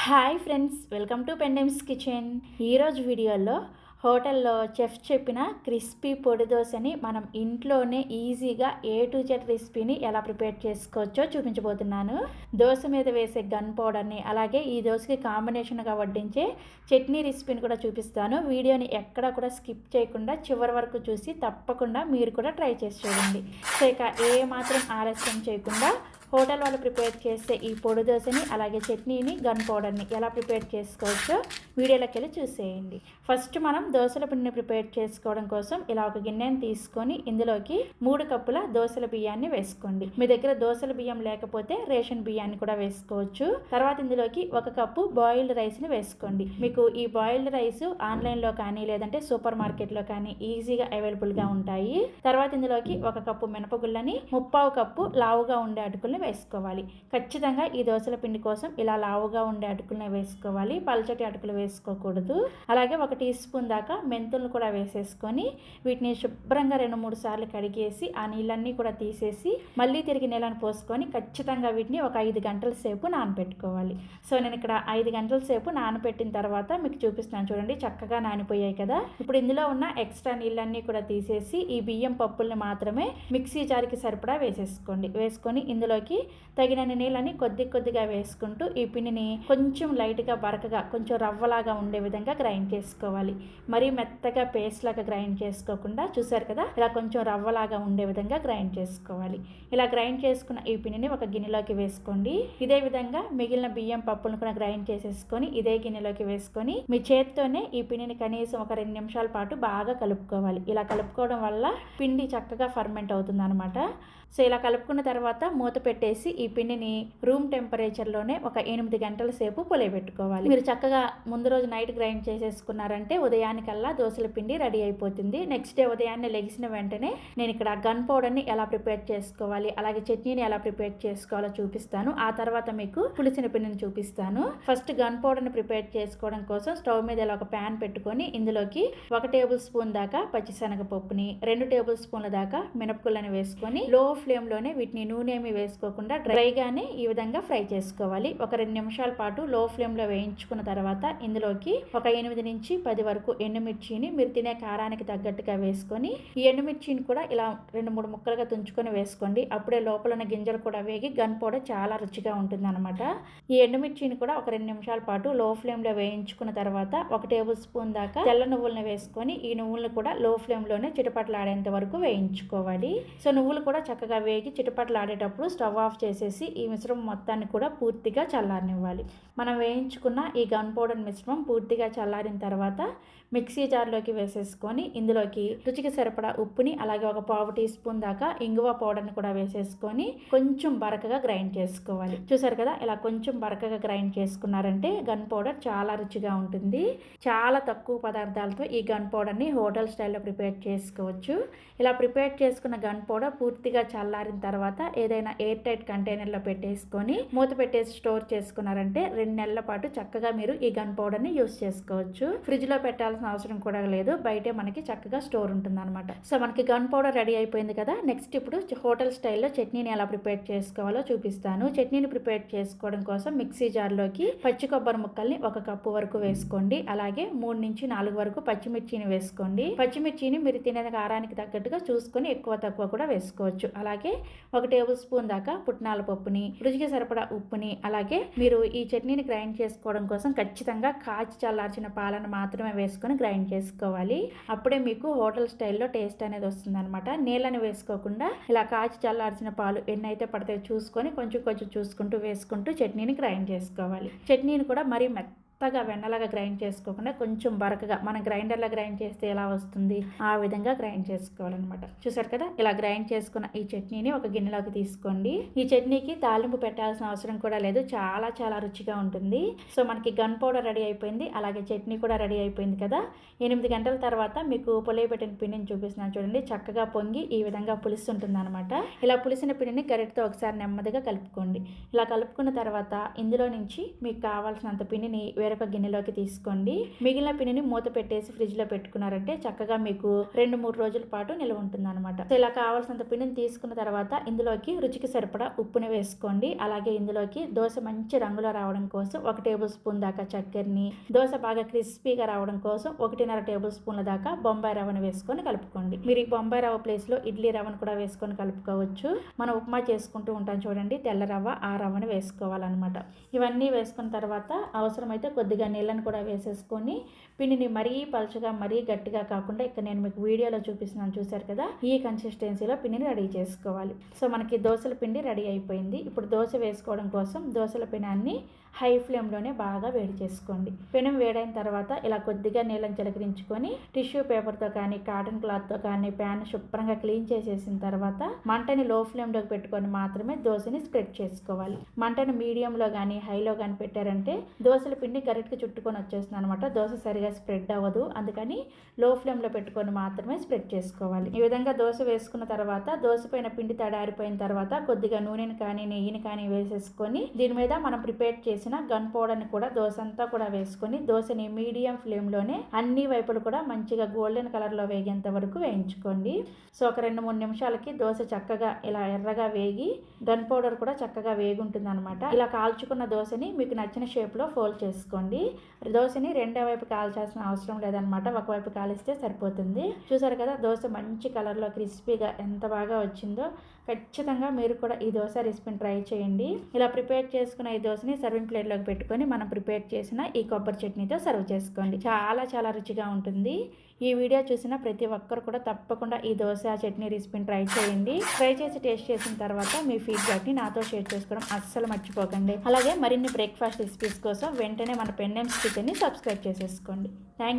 Hi friends, welcome to Pendems kitchen. ఈరోజు వీడియోలో హోటల్లో చెఫ్ చెప్పిన క్రిస్పీ పొడి దోశని మనం ఇంట్లోనే ఈజీగా ఏ టు జెడ్ రెసిపీని ఎలా ప్రిపేర్ చేసుకోవచ్చో చూపించబోతున్నాను. దోశ మీద వేసే గన్ పౌడర్ని, అలాగే ఈ దోశకి కాంబినేషన్గా వడ్డించే చట్నీ రెసిపీని కూడా చూపిస్తాను. వీడియోని ఎక్కడ కూడా స్కిప్ చేయకుండా చివరి వరకు చూసి తప్పకుండా మీరు కూడా ట్రై చేసి చూడండి. సో ఇక ఏ మాత్రం ఆలస్యం చేయకుండా హోటల్ వాళ్ళు ప్రిపేర్ చేసే ఈ పొడి దోశని, అలాగే చట్నీని, గన్ పౌడర్ని ఎలా ప్రిపేర్ చేసుకోవచ్చో వీడియోలోకి వెళ్ళి చూసేయండి. ఫస్ట్ మనం దోశల పిండిని ప్రిపేర్ చేసుకోవడం కోసం ఇలా ఒక గిన్నెని తీసుకొని ఇందులోకి 3 కప్పుల దోశల బియ్యాన్ని వేసుకోండి. మీ దగ్గర దోశల బియ్యం లేకపోతే రేషన్ బియ్యాన్ని కూడా వేసుకోవచ్చు. తర్వాత ఇందులోకి 1 కప్పు బాయిల్డ్ రైస్ని వేసుకోండి. మీకు ఈ బాయిల్డ్ రైస్ ఆన్లైన్లో కానీ లేదంటే సూపర్ మార్కెట్లో కానీ ఈజీగా అవైలబుల్గా ఉంటాయి. తర్వాత ఇందులోకి 1 కప్పు మినపగుళ్ళని, 3/4 కప్పు లావుగా ఉండే అటుకుల్ని వేసుకోవాలి. ఖచ్చితంగా ఈ దోశల పిండి కోసం ఇలా లావుగా ఉండే అటుకుల్ని వేసుకోవాలి, పల్చటి అటుకులు వేసుకోకూడదు. అలాగే 1 టీ స్పూన్ దాకా మెంతులను కూడా వేసేసుకొని వీటిని శుభ్రంగా 2-3 సార్లు కడిగేసి ఆ నీళ్ళన్నీ కూడా తీసేసి మళ్ళీ తిరిగి నీళ్ళని పోసుకొని ఖచ్చితంగా వీటిని ఒక 5 గంటల సేపు నానబెట్టుకోవాలి. సో నేను ఇక్కడ 5 గంటల సేపు నానబెట్టిన తర్వాత మీకు చూపిస్తున్నాను చూడండి, చక్కగా నానిపోయాయి కదా. ఇప్పుడు ఇందులో ఉన్న ఎక్స్ట్రా నీళ్ళన్నీ కూడా తీసేసి ఈ బియ్యం పప్పుల్ని మాత్రమే మిక్సీ జార్కి సరిపడా వేసేసుకోండి. వేసుకొని ఇందులోకి తగినన్ని నీళ్ళని కొద్దిగా వేసుకుంటూ ఈ పిండిని కొంచెం లైట్గా బరకగా, కొంచెం రవ్వలాగా ఉండే విధంగా గ్రైండ్ చేసుకోవాలి. మరీ మెత్తగా పేస్ట్ లాగా గ్రైండ్ చేసుకోకుండా, చూసారు కదా, ఇలా కొంచెం రవ్వలాగా ఉండే విధంగా గ్రైండ్ చేసుకోవాలి. ఇలా గ్రైండ్ చేసుకున్న ఈ పిండిని ఒక గిన్నెలోకి వేసుకోండి. ఇదే విధంగా మిగిలిన బియ్యం పప్పులను కూడా గ్రైండ్ చేసేసుకొని ఇదే గిన్నెలోకి వేసుకొని మీ చేత్తోనే ఈ పిండిని కనీసం ఒక 2 నిమిషాల పాటు బాగా కలుపుకోవాలి. ఇలా కలుపుకోవడం వల్ల పిండి చక్కగా ఫర్మెంట్ అవుతుంది అనమాట. సో ఇలా కలుపుకున్న తర్వాత మూత పెట్టేసి ఈ పిండిని రూమ్ టెంపరేచర్లోనే ఒక 8 గంటల సేపు పులియబెట్టుకోవాలి. మీరు చక్కగా ముందు రోజు నైట్ గ్రైండ్ చేసేసుకున్నారంటే ఉదయానికల్లా దోశల పిండి రెడీ అయిపోతుంది. నెక్స్ట్ డే ఉదయాన్నే లెగిసిన వెంటనే నేను ఇక్కడ గన్ పౌడర్ని ఎలా ప్రిపేర్ చేసుకోవాలి, అలాగే చట్నీని ఎలా ప్రిపేర్ చేసుకోవాలో చూపిస్తాను. ఆ తర్వాత మీకు పులిసిన పిండిని చూపిస్తాను. ఫస్ట్ గన్ పౌడర్ని ప్రిపేర్ చేసుకోవడం కోసం స్టవ్ మీద ఇలా ఒక ప్యాన్ పెట్టుకొని ఇందులోకి 1 టేబుల్ స్పూన్ దాకా పచ్చిశనగపప్పుని, 2 టేబుల్ స్పూన్ల దాకా మినపగుళ్ళని వేసుకొని లో ఫ్లేమ్లోనే వీటిని నూనె ఏమి వేసుకోకుండా డ్రైగానే ఈ విధంగా ఫ్రై చేసుకోవాలి. ఒక 2 నిమిషాల పాటు లో ఫ్లేమ్లో వేయించుకున్న తర్వాత ఇందులోకి ఒక 8 నుంచి 10 వరకు ఎండుమిర్చిని మీరు తినే కారానికి తగ్గట్టుగా వేసుకొని ఈ ఎండుమిర్చిని కూడా ఇలా 2-3 ముక్కలుగా తుంచుకొని వేసుకోండి. అప్పుడే లోపల ఉన్న గింజలు కూడా వేగి గన్ పౌడర్ చాలా రుచిగా ఉంటుంది అనమాట. ఈ ఎండుమిర్చిని కూడా ఒక 2 నిమిషాల పాటు లో ఫ్లేమ్లో వేయించుకున్న తర్వాత 1 టేబుల్ స్పూన్ దాకా తెల్ల నువ్వులను వేసుకొని ఈ నువ్వులను కూడా లో ఫ్లేమ్లోనే చిటపటలాడేంత వరకు వేయించుకోవాలి. సో నువ్వులు కూడా చక్కగా వేగి చిటపటలాడేటప్పుడు స్టవ్ ఆఫ్ చేసేసి ఈ మిశ్రమం మొత్తాన్ని కూడా పూర్తిగా చల్లారనివ్వాలి. మనం వేయించుకున్న ఈ గన్ పౌడర్ మిశ్రమం పూర్తిగా చల్లారిన తర్వాత మిక్సీ జార్లోకి వేసేసుకొని ఇందులోకి రుచికి సరిపడా ఉప్పుని, అలాగే ఒక 1/4 టీ స్పూన్ దాకా ఇంగువ పౌడర్ని కూడా వేసేసుకొని కొంచెం బరకగా గ్రైండ్ చేసుకోవాలి. చూసారు కదా, ఇలా కొంచెం బరకగా గ్రైండ్ చేసుకున్నారంటే గన్ పౌడర్ చాలా రుచిగా ఉంటుంది. చాలా తక్కువ పదార్థాలతో ఈ గన్ పౌడర్ని హోటల్ స్టైల్లో ప్రిపేర్ చేసుకోవచ్చు. ఇలా ప్రిపేర్ చేసుకున్న గన్ పౌడర్ పూర్తిగా చల్లారిన తర్వాత ఏదైనా ఎయిర్ టైట్ కంటైనర్లో పెట్టేసుకొని మూత పెట్టేసి స్టోర్ చేసుకున్నారంటే 2 నెలల పాటు చక్కగా మీరు ఈ గన్ పౌడర్ని యూస్ చేసుకోవచ్చు. ఫ్రిడ్జ్లో పెట్టాల్సిన అవసరం కూడా లేదు, బయటే మనకి చక్కగా స్టోర్ ఉంటుంది అనమాట. సో మనకి గన్ పౌడర్ రెడీ అయిపోయింది కదా. నెక్స్ట్ ఇప్పుడు హోటల్ స్టైల్లో చట్నీని ఎలా ప్రిపేర్ చేసుకోవాలో చూపిస్తాను. చట్నీని ప్రిపేర్ చేసుకోవడం కోసం మిక్సీ జార్లోకి పచ్చి కొబ్బరి ముక్కల్ని 1 కప్పు వరకు వేసుకోండి. అలాగే 3 నుంచి 4 వరకు పచ్చిమిర్చిని వేసుకోండి. పచ్చిమిర్చిని మీరు తినే కారానికి తగ్గట్టుగా చూసుకొని ఎక్కువ తక్కువ కూడా వేసుకోవచ్చు. అలాగే 1 టేబుల్ స్పూన్ దాకా పుట్నాల పప్పుని, రుచికి సరిపడా ఉప్పుని, అలాగే మీరు ఈ చట్నీని గ్రైండ్ చేసుకోవడం కోసం ఖచ్చితంగా కాచి చల్లార్చిన పాలను మాత్రమే వేసుకొని గ్రైండ్ చేసుకోవాలి. అప్పుడే మీకు హోటల్ స్టైల్లో టేస్ట్ అనేది వస్తుంది అనమాట. నీళ్ళని వేసుకోకుండా ఇలా కాచి చల్లార్చిన పాలు ఎన్నైతే పడతాయో చూసుకొని కొంచెం చూసుకుంటూ వేసుకుంటూ చట్నీని గ్రైండ్ చేసుకోవాలి. చట్నీని కూడా మరీ మెత్తగా వెన్నలాగా గ్రైండ్ చేసుకోకుండా కొంచెం బరకగా మనం గ్రైండర్లో గ్రైండ్ చేస్తే ఎలా వస్తుంది ఆ విధంగా గ్రైండ్ చేసుకోవాలన్నమాట. చూసారు కదా, ఇలా గ్రైండ్ చేసుకున్న ఈ చట్నీని ఒక గిన్నెలోకి తీసుకోండి. ఈ చట్నీకి తాలింపు పెట్టాల్సిన అవసరం కూడా లేదు, చాలా రుచిగా ఉంటుంది. సో మనకి గన్ పౌడర్ రెడీ అయిపోయింది, అలాగే చట్నీ కూడా రెడీ అయిపోయింది కదా. 8 గంటల తర్వాత మీకు పులియబెట్టిన పిండిని చూపిస్తున్నాను చూడండి, చక్కగా పొంగి ఈ విధంగా పులుస్తుంటుంది అనమాట. ఇలా పులిసిన పిండిని గరిటెతో ఒకసారి నెమ్మదిగా కలుపుకోండి. ఇలా కలుపుకున్న తర్వాత ఇందులో నుంచి మీకు కావాల్సినంత పిండిని వేరొక గిన్నెలోకి తీసుకోండి. మిగిలిన పిండిని మూత పెట్టేసి ఫ్రిడ్జ్లో పెట్టుకున్నారంటే చక్కగా మీకు 2-3 రోజుల పాటు నిల్వ ఉంటుంది అనమాట. సో ఇలా కావాల్సినంత పిండిని తీసుకున్న తర్వాత ఇందులోకి రుచికి సరిపడా ఉప్పుని వేసుకోండి. అలాగే ఇందులోకి దోశ మంచి రంగులో రావడం కోసం 1 టేబుల్ స్పూన్ దాకా చక్కెరని, దోశ బాగా క్రిస్పీగా రావడం కోసం 1.5 టేబుల్ స్పూన్ల దాకా బొంబాయి రవ్వను వేసుకొని కలుపుకోండి. మీరు ఈ బొంబాయి రవ్వ ప్లేస్లో ఇడ్లీ రవ్వను కూడా వేసుకొని కలుపుకోవచ్చు. మనం ఉప్మా చేసుకుంటూ ఉంటాం చూడండి, తెల్ల రవ్వ, ఆ రవ్వను వేసుకోవాలన్నమాట. ఇవన్నీ వేసుకున్న తర్వాత అవసరమైతే కొద్దిగా నీళ్ళని కూడా వేసేసుకొని పిండిని మరీ పలుచగా మరీ గట్టిగా కాకుండా ఇక్కడ నేను మీకు వీడియోలో చూపిస్తున్నాను చూసారు కదా, ఈ కన్సిస్టెన్సీలో పిండిని రెడీ చేసుకోవాలి. సో మనకి దోశల పిండి రెడీ అయిపోయింది. ఇప్పుడు దోశ వేసుకోవడం కోసం దోశల పెనాన్ని హై ఫ్లేమ్లోనే బాగా వేడి చేసుకోండి. పెనం వేడైన తర్వాత ఇలా కొద్దిగా నీళ్ళని చిలకరించుకొని టిష్యూ పేపర్తో కానీ కాటన్ క్లాత్తో కానీ ప్యాన్ శుభ్రంగా క్లీన్ చేసేసిన తర్వాత మంటని లో ఫ్లేమ్లోకి పెట్టుకొని మాత్రమే దోశని స్ప్రెడ్ చేసుకోవాలి. మంటని మీడియంలో కానీ హైలో కానీ పెట్టారంటే దోశల పిండి గరిటకి చుట్టుకొని వచ్చేస్తుంది అనమాట. దోశ సరిగా స్ప్రెడ్ అవ్వదు. అందుకని లో ఫ్లేమ్లో పెట్టుకొని మాత్రమే స్ప్రెడ్ చేసుకోవాలి. ఈ విధంగా దోశ వేసుకున్న తర్వాత దోశ పైన పిండి తడారిపోయిన తర్వాత కొద్దిగా నూనెని కానీ నెయ్యిని కానీ వేసేసుకొని దీని మీద మనం ప్రిపేర్ చేసిన గన్ పౌడర్ని కూడా దోశ అంతా కూడా వేసుకొని దోశని మీడియం ఫ్లేమ్లోనే అన్ని వైపులు కూడా మంచిగా గోల్డెన్ కలర్లో వేగేంత వరకు వేయించుకోండి. సో ఒక 2-3 నిమిషాలకి దోశ చక్కగా ఇలా ఎర్రగా వేగి గన్ పౌడర్ కూడా చక్కగా వేగుంటుంది అనమాట. ఇలా కాల్చుకున్న దోశని మీకు నచ్చిన షేప్లో ఫోల్డ్ చేసుకోండి. దోశని రెండో వైపు కాల్చాల్సిన అవసరం లేదనమాట, ఒకవైపు కాలిస్తే సరిపోతుంది. చూసారు కదా దోశ మంచి కలర్లో క్రిస్పీగా ఎంత బాగా వచ్చిందో. ఖచ్చితంగా మీరు కూడా ఈ దోశ రెసిపీని ట్రై చేయండి. ఇలా ప్రిపేర్ చేసుకున్న ఈ దోశని సర్వింగ్ ప్లేట్లోకి పెట్టుకొని మనం ప్రిపేర్ చేసిన ఈ కొబ్బరి చట్నీతో సర్వ్ చేసుకోండి. చాలా చాలా రుచిగా ఉంటుంది. ఈ వీడియో చూసిన ప్రతి ఒక్కరు కూడా తప్పకుండా ఈ దోశ చట్నీ రెసిపీని ట్రై చేయండి. ట్రై చేసి టేస్ట్ చేసిన తర్వాత మీ ఫీడ్బ్యాక్ని నాతో షేర్ చేసుకోవడం అస్సలు మర్చిపోకండి. అలాగే మరిన్ని బ్రేక్ఫాస్ట్ రెసిపీస్ కోసం వెంటనే మన పెండెమ్స్ కిచెన్ని సబ్స్క్రైబ్ చేసేసుకోండి. థ్యాంక్